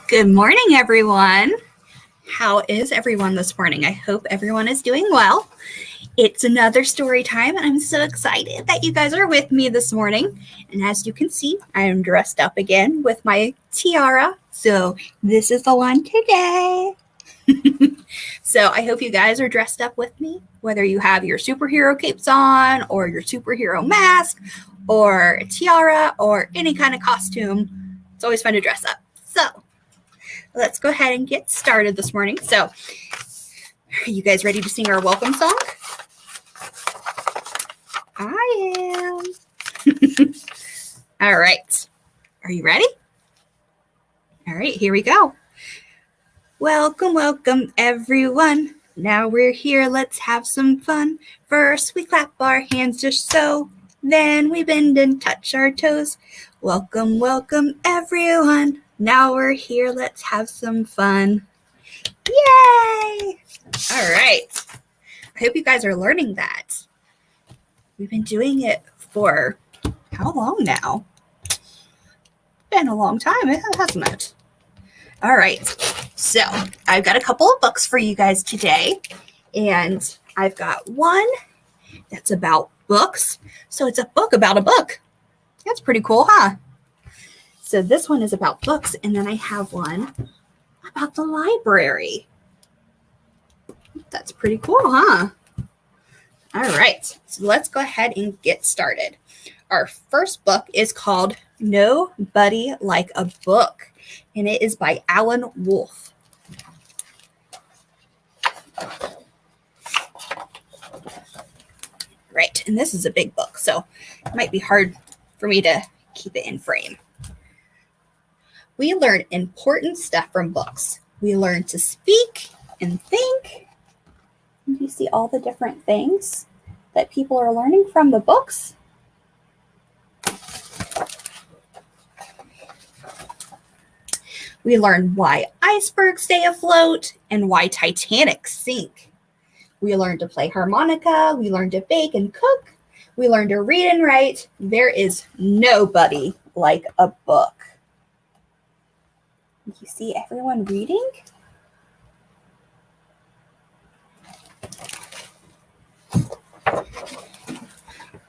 Good morning, everyone. How is everyone this morning? I hope everyone is doing well. It's another story time, and I'm so excited that you guys are with me this morning. And as you can see, I am dressed up again with my tiara. So this is the one today. So I hope you guys are dressed up with me, whether you have your superhero capes on or your superhero mask or a tiara or any kind of costume. It's always fun to dress up. So let's go ahead and get started this morning. So are you guys ready to sing our welcome song? I am. All right. Are you ready? All right, here we go. Welcome, welcome, everyone. Now we're here, let's have some fun. First, we clap our hands just so. Then we bend and touch our toes. Welcome, welcome, everyone. Now we're here, let's have some fun. Yay! All right. I hope you guys are learning that. We've been doing it for how long now? Been a long time, hasn't it? All right. So I've got a couple of books for you guys today. And I've got one that's about books. So it's a book about a book. That's pretty cool, huh? So this one is about books. And then I have one about the library. That's pretty cool, huh? All right, so let's go ahead and get started. Our first book is called Nobody Like a Book, and it is by Alan Wolfe. Right, and this is a big book, so it might be hard for me to keep it in frame. We learn important stuff from books. We learn to speak and think. Do you see all the different things that people are learning from the books? We learn why icebergs stay afloat and why Titanic sink. We learn to play harmonica. We learn to bake and cook. We learn to read and write. There is nobody like a book. You see everyone reading?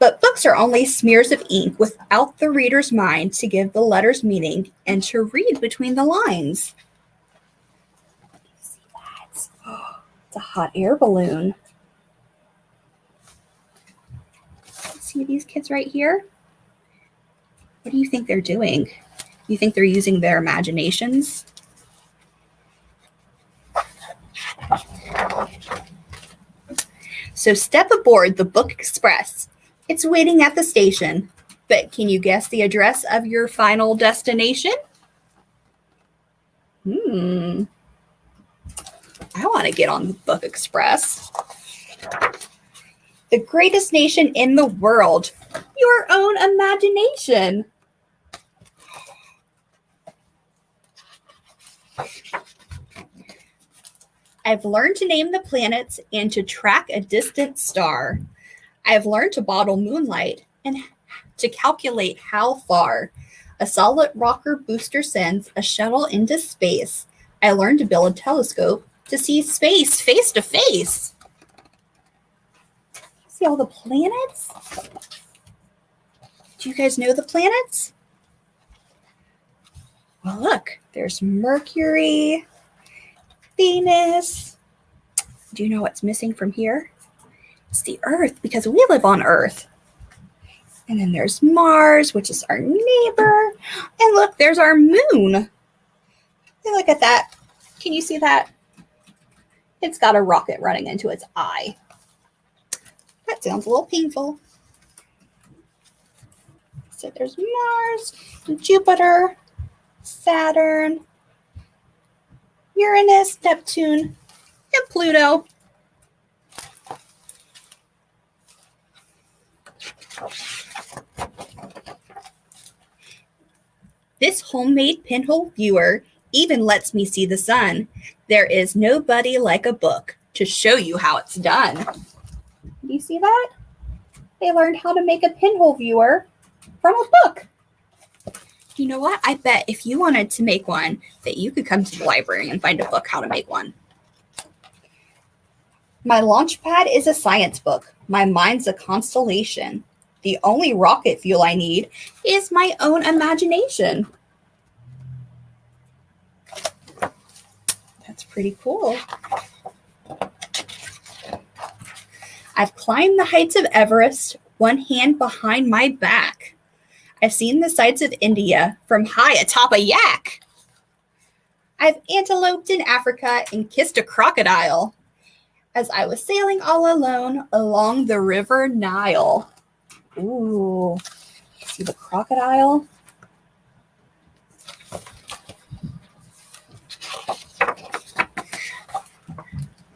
But books are only smears of ink without the reader's mind to give the letters meaning and to read between the lines. You see that? Oh, it's a hot air balloon. See these kids right here? What do you think they're doing? You think they're using their imaginations? So step aboard the Book Express. It's waiting at the station. But can you guess the address of your final destination? I want to get on the Book Express. The greatest nation in the world. Your own imagination. I've learned to name the planets and to track a distant star. I've learned to bottle moonlight and to calculate how far a solid rocker booster sends a shuttle into space. I learned to build a telescope to see space face to face. See all the planets? Do you guys know the planets? Well, look, there's Mercury, Venus. Do you know what's missing from here? It's the Earth, because we live on Earth. And then there's Mars, which is our neighbor. And look, there's our moon. Hey, look at that. Can you see that? It's got a rocket running into its eye. That sounds a little painful. So there's Mars, Jupiter, Saturn, Uranus, Neptune, and Pluto. This homemade pinhole viewer even lets me see the sun. There is nobody like a book to show you how it's done. Do you see that? They learned how to make a pinhole viewer from a book. You know what? I bet if you wanted to make one, that you could come to the library and find a book how to make one. My launchpad is a science book. My mind's a constellation. The only rocket fuel I need is my own imagination. That's pretty cool. I've climbed the heights of Everest, one hand behind my back. I've seen the sights of India from high atop a yak. I've anteloped in Africa and kissed a crocodile as I was sailing all alone along the river Nile. Ooh, see the crocodile?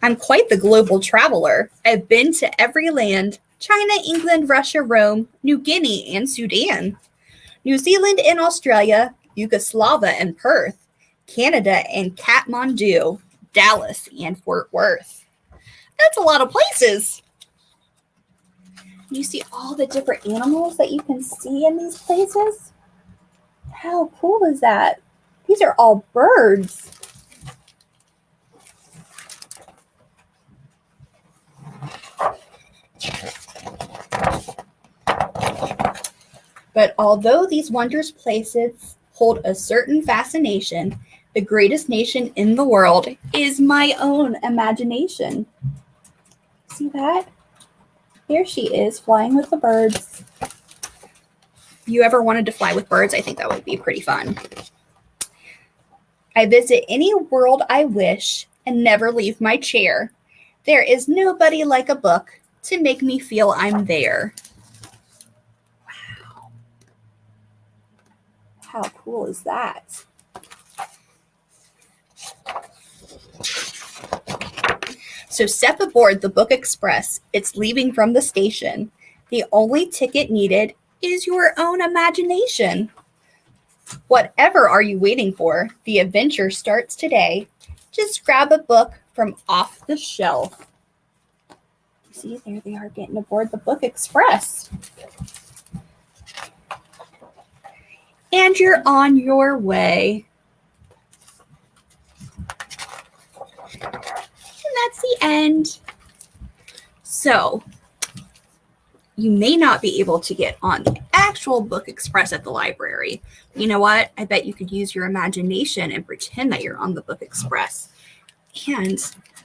I'm quite the global traveler. I've been to every land: China, England, Russia, Rome, New Guinea, and Sudan, New Zealand and Australia, Yugoslavia and Perth, Canada and Kathmandu, Dallas and Fort Worth. That's a lot of places. You see all the different animals that you can see in these places? How cool is that? These are all birds. But although these wondrous places hold a certain fascination, the greatest nation in the world is my own imagination. See that? Here she is flying with the birds. If you ever wanted to fly with birds, I think that would be pretty fun. I visit any world I wish and never leave my chair. There is nobody like a book to make me feel I'm there. Wow. How cool is that? So step aboard the Book Express. It's leaving from the station. The only ticket needed is your own imagination. Whatever are you waiting for? The adventure starts today. Just grab a book from off the shelf. See, there they are getting aboard the Book Express. And you're on your way. And that's the end. So, you may not be able to get on the actual Book Express at the library. You know what? I bet you could use your imagination and pretend that you're on the Book Express. And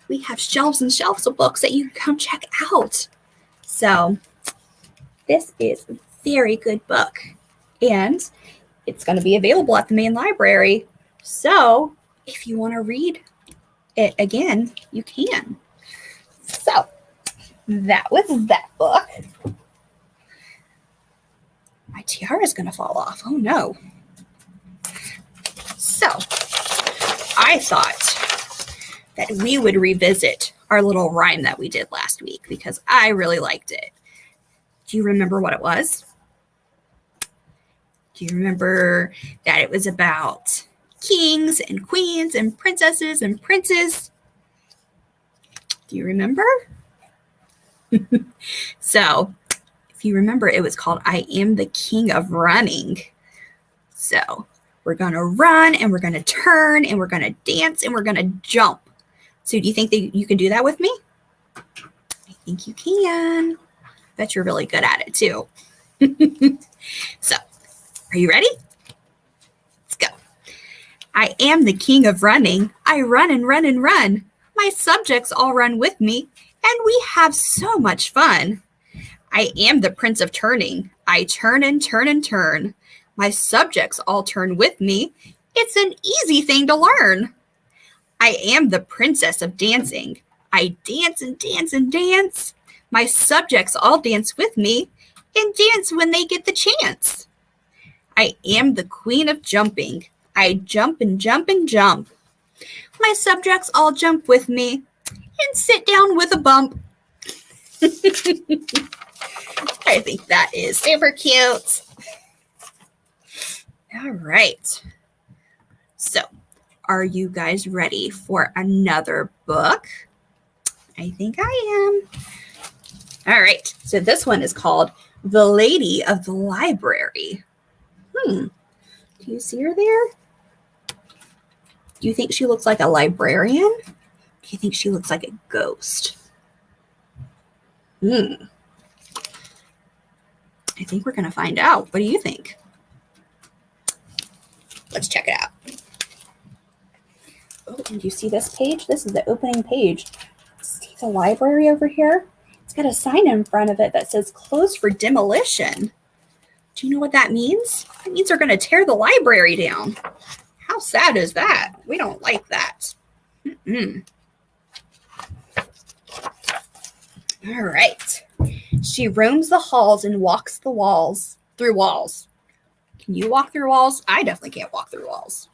we have shelves and shelves of books that you can come check out. So, this is a very good book. And it's going to be available at the main library. So, if you want to read it again, you can. So, that was that book. My tiara is going to fall off. Oh, no. So, I thought that we would revisit our little rhyme that we did last week because I really liked it. Do you remember what it was? Do you remember that it was about kings and queens and princesses and princes? Do you remember? So, if you remember, it was called I Am the King of Running. So, we're going to run and we're going to turn and we're going to dance and we're going to jump. So, do you think that you can do that with me? I think you can. Bet you're really good at it too. So, are you ready? Let's go. I am the king of running. I run and run and run. My subjects all run with me, and we have so much fun. I am the prince of turning. I turn and turn and turn. My subjects all turn with me. It's an easy thing to learn. I am the princess of dancing. I dance and dance and dance. My subjects all dance with me and dance when they get the chance. I am the queen of jumping. I jump and jump and jump. My subjects all jump with me and sit down with a bump. I think that is super cute. All right. So, are you guys ready for another book? I think I am. All right. So, this one is called The Lady of the Library. Do Do you see her there? Do you think she looks like a librarian? Do you think she looks like a ghost? I think we're going to find out. What do you think? Let's check it out. Oh, and you see this page? This is the opening page. See the library over here? It's got a sign in front of it that says closed for demolition. Do you know what that means? That means they're going to tear the library down. How sad is that? We don't like that. All right. She roams the halls and walks through walls. Can you walk through walls? I definitely can't walk through walls.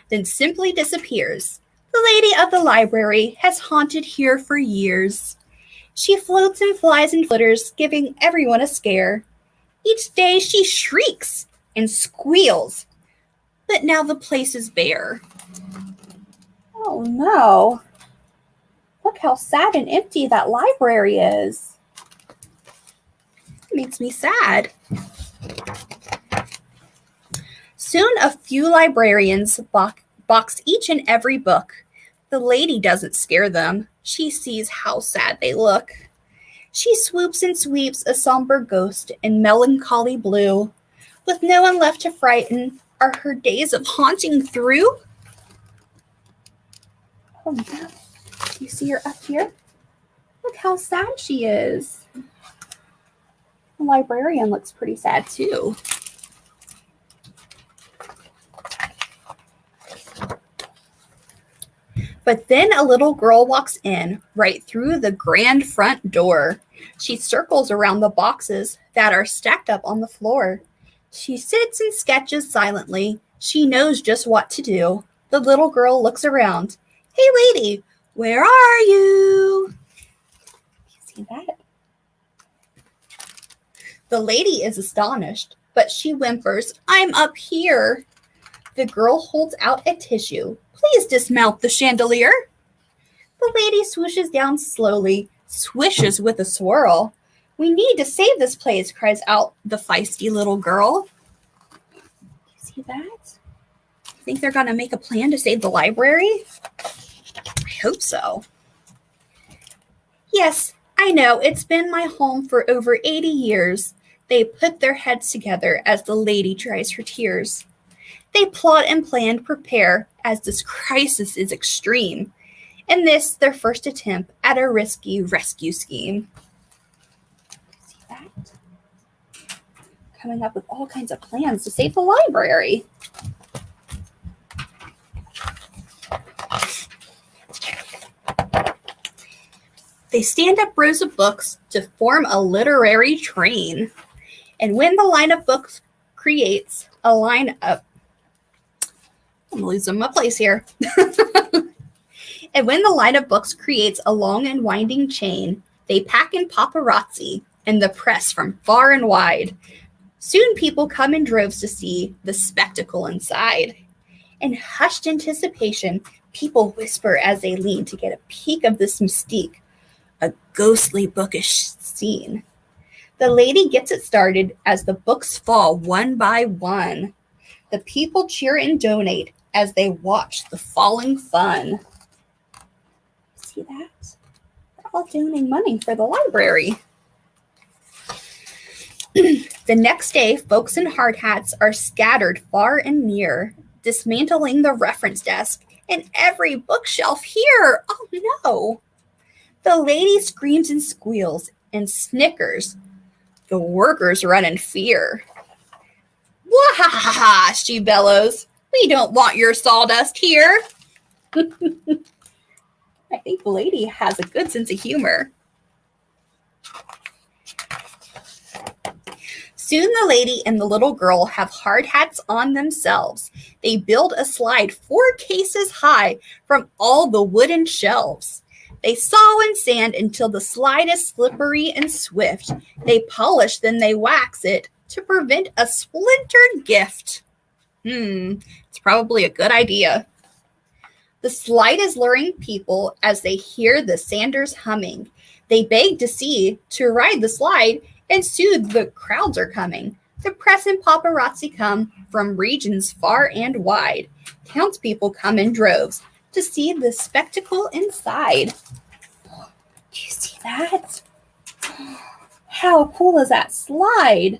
Then simply disappears. The lady of the library has haunted here for years. She floats and flies and flitters, giving everyone a scare. Each day she shrieks and squeals, but now the place is bare. Oh no. Look how sad and empty that library is. It makes me sad. Soon a few librarians box each and every book. The lady doesn't scare them. She sees how sad they look. She swoops and sweeps a somber ghost in melancholy blue. With no one left to frighten, are her days of haunting through? Oh no. You see her up here? Look how sad she is. The librarian looks pretty sad too. But then a little girl walks in right through the grand front door. She circles around the boxes that are stacked up on the floor. She sits and sketches silently. She knows just what to do. The little girl looks around. Hey, lady, where are you? See that? The lady is astonished, but she whimpers, I'm up here. The girl holds out a tissue. Please dismount the chandelier. The lady swooshes down slowly, swishes with a swirl. We need to save this place, cries out the feisty little girl. You see that? Think they're going to make a plan to save the library? I hope so. Yes, I know. It's been my home for over 80 years. They put their heads together as the lady dries her tears. They plot and plan, prepare, as this crisis is extreme. And this, their first attempt at a risky rescue scheme. See that? Coming up with all kinds of plans to save the library. They stand up rows of books to form a literary train. And when the line of books creates a line of I'm losing my place here. And when the line of books creates a long and winding chain, they pack in paparazzi and the press from far and wide. Soon people come in droves to see the spectacle inside. In hushed anticipation, people whisper as they lean to get a peek of this mystique, a ghostly bookish scene. The lady gets it started as the books fall one by one. The people cheer and donate as they watch the falling fun. See that? They're all donating money for the library. The next day, folks in hard hats are scattered far and near, dismantling the reference desk and every bookshelf here. Oh no! The lady screams and squeals and snickers. The workers run in fear. Wah-ha-ha-ha, she bellows. We don't want your sawdust here. I think the lady has a good sense of humor. Soon the lady and the little girl have hard hats on themselves. They build a slide 4 cases high from all the wooden shelves. They saw and sand until the slide is slippery and swift. They polish, then they wax it to prevent a splintered gift. It's probably a good idea. The slide is luring people as they hear the sanders humming. They beg to ride the slide, and soon the crowds are coming. The press and paparazzi come from regions far and wide. Townspeople come in droves to see the spectacle inside. Do you see that? How cool is that slide?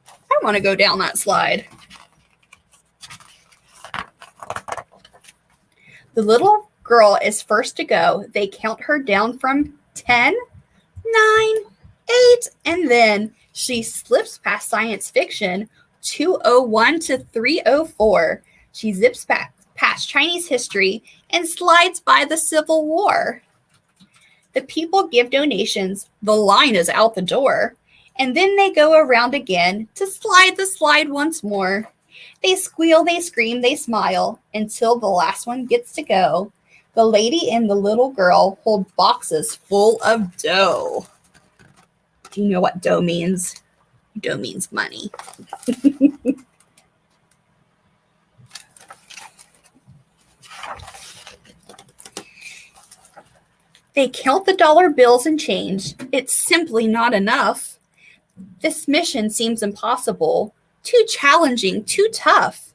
I want to go down that slide. The little girl is first to go. They count her down from 10, 9, 8, and then she slips past science fiction 201 to 304. She zips past Chinese history and slides by the Civil War. The people give donations. The line is out the door. And then they go around again to slide the slide once more. They squeal, they scream, they smile until the last one gets to go. The lady and the little girl hold boxes full of dough. Do you know what dough means? Dough means money. They count the dollar bills and change. It's simply not enough. This mission seems impossible, too challenging, too tough.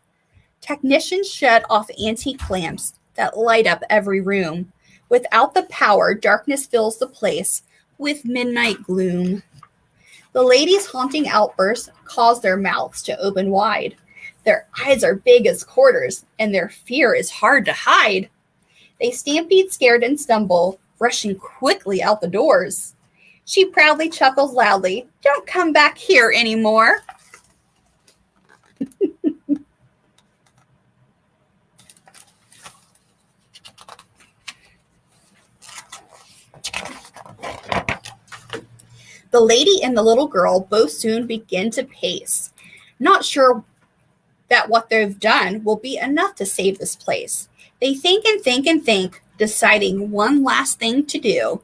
Technicians shut off antique lamps that light up every room. Without the power, darkness fills the place with midnight gloom. The ladies' haunting outbursts cause their mouths to open wide. Their eyes are big as quarters, and their fear is hard to hide. They stampede, scared, and stumble, rushing quickly out the doors. She proudly chuckles loudly, "Don't come back here anymore." The lady and the little girl both soon begin to pace, not sure that what they've done will be enough to save this place. They think and think and think, deciding one last thing to do.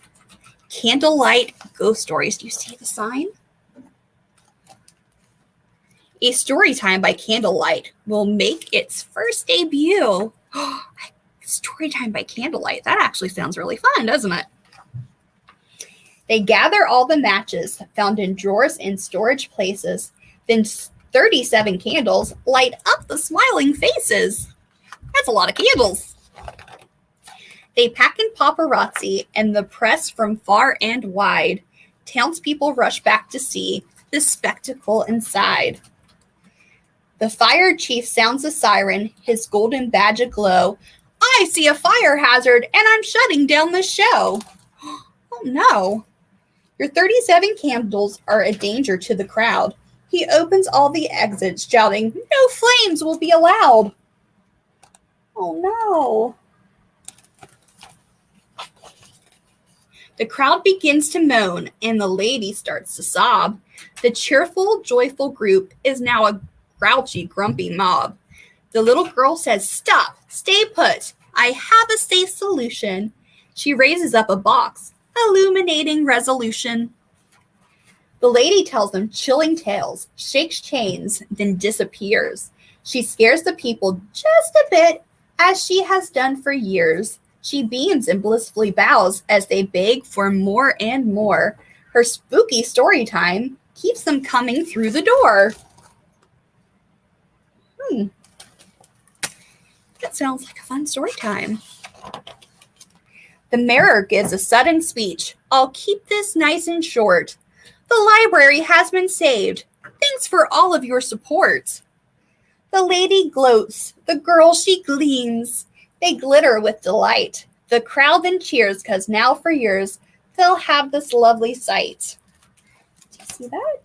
Candlelight ghost stories. Do you see the sign? A story time by candlelight will make its first debut. Story time by candlelight. That actually sounds really fun, doesn't it? They gather all the matches found in drawers and storage places. Then 37 candles light up the smiling faces. That's a lot of candles. They pack in paparazzi and the press from far and wide. Townspeople rush back to see the spectacle inside. The fire chief sounds a siren, his golden badge aglow. "I see a fire hazard and I'm shutting down the show." Oh no. Your 37 candles are a danger to the crowd. He opens all the exits, shouting, "No flames will be allowed." Oh no. The crowd begins to moan, and the lady starts to sob. The cheerful, joyful group is now a grouchy, grumpy mob. The little girl says, "Stop, stay put. I have a safe solution." She raises up a box, illuminating resolution. The lady tells them chilling tales, shakes chains, then disappears. She scares the people just a bit, as she has done for years. She beams and blissfully bows as they beg for more and more. Her spooky story time keeps them coming through the door. That sounds like a fun story time. The mayor gives a sudden speech. "I'll keep this nice and short. The library has been saved. Thanks for all of your support." The lady gloats. The girl, she gleams. They glitter with delight. The crowd then cheers, 'cause now for years they'll have this lovely sight. Do you see that?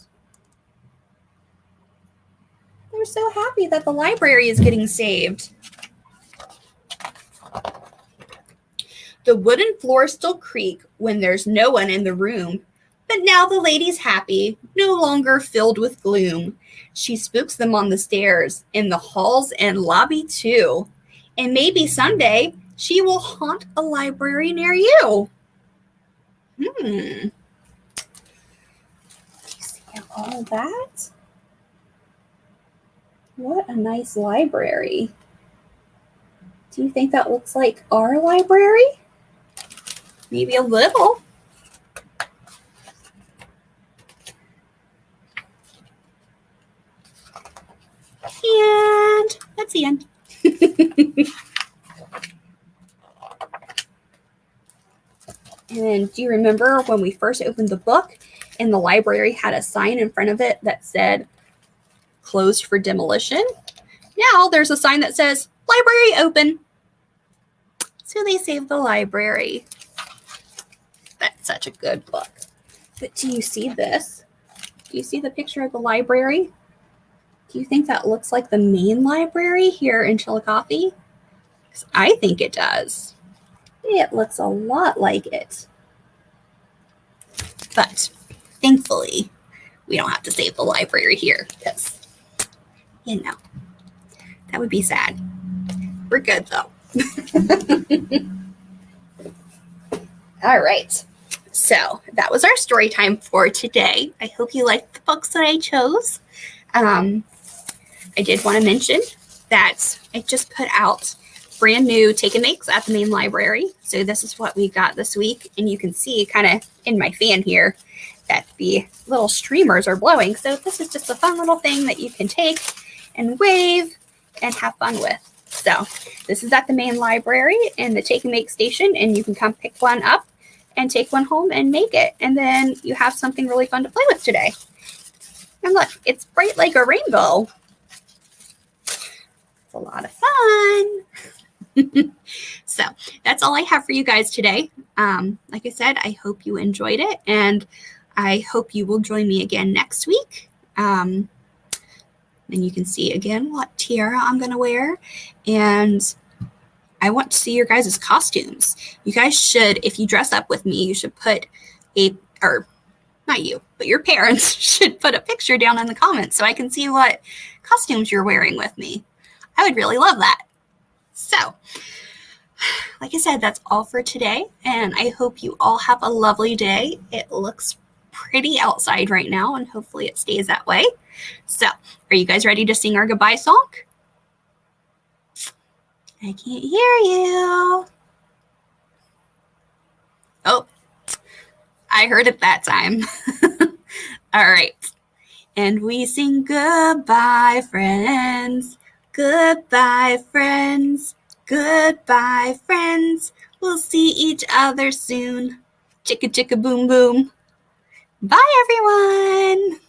They're so happy that the library is getting saved. The wooden floors still creak when there's no one in the room. But now the lady's happy, no longer filled with gloom. She spooks them on the stairs, in the halls and lobby too. And maybe someday she will haunt a library near you. Do you see all that? What a nice library. Do you think that looks like our library? Maybe a little. And that's the end. And do you remember when we first opened the book and the library had a sign in front of it that said closed for demolition? Now there's a sign that says library open. So they saved the library. That's such a good book. But do you see this? Do you see the picture of the library? Do you think that looks like the main library here in Chillicothe? Because I think it does. It looks a lot like it. But thankfully, we don't have to save the library here because, you know, that would be sad. We're good though. All right. So that was our story time for today. I hope you liked the books that I chose. I did want to mention that I just put out brand new take and makes at the main library. So this is what we got this week. And you can see kind of in my fan here that the little streamers are blowing. So this is just a fun little thing that you can take and wave and have fun with. So this is at the main library in the take and make station, and you can come pick one up and take one home and make it. And then you have something really fun to play with today. And look, it's bright like a rainbow. It's a lot of fun. So that's all I have for you guys today. Like I said, I hope you enjoyed it, and I hope you will join me again next week. Then you can see again what tiara I'm going to wear, and I want to see your guys' costumes. You guys should, if you dress up with me, you should put not you, but your parents should put a picture down in the comments so I can see what costumes you're wearing with me. I would really love that. So, like I said, that's all for today, and I hope you all have a lovely day. It looks pretty outside right now, and hopefully it stays that way. So, are you guys ready to sing our goodbye song? I can't hear you. Oh, I heard it that time. All right. And we sing goodbye, friends. Goodbye, friends. Goodbye, friends. We'll see each other soon. Chicka, chicka, boom, boom. Bye, everyone.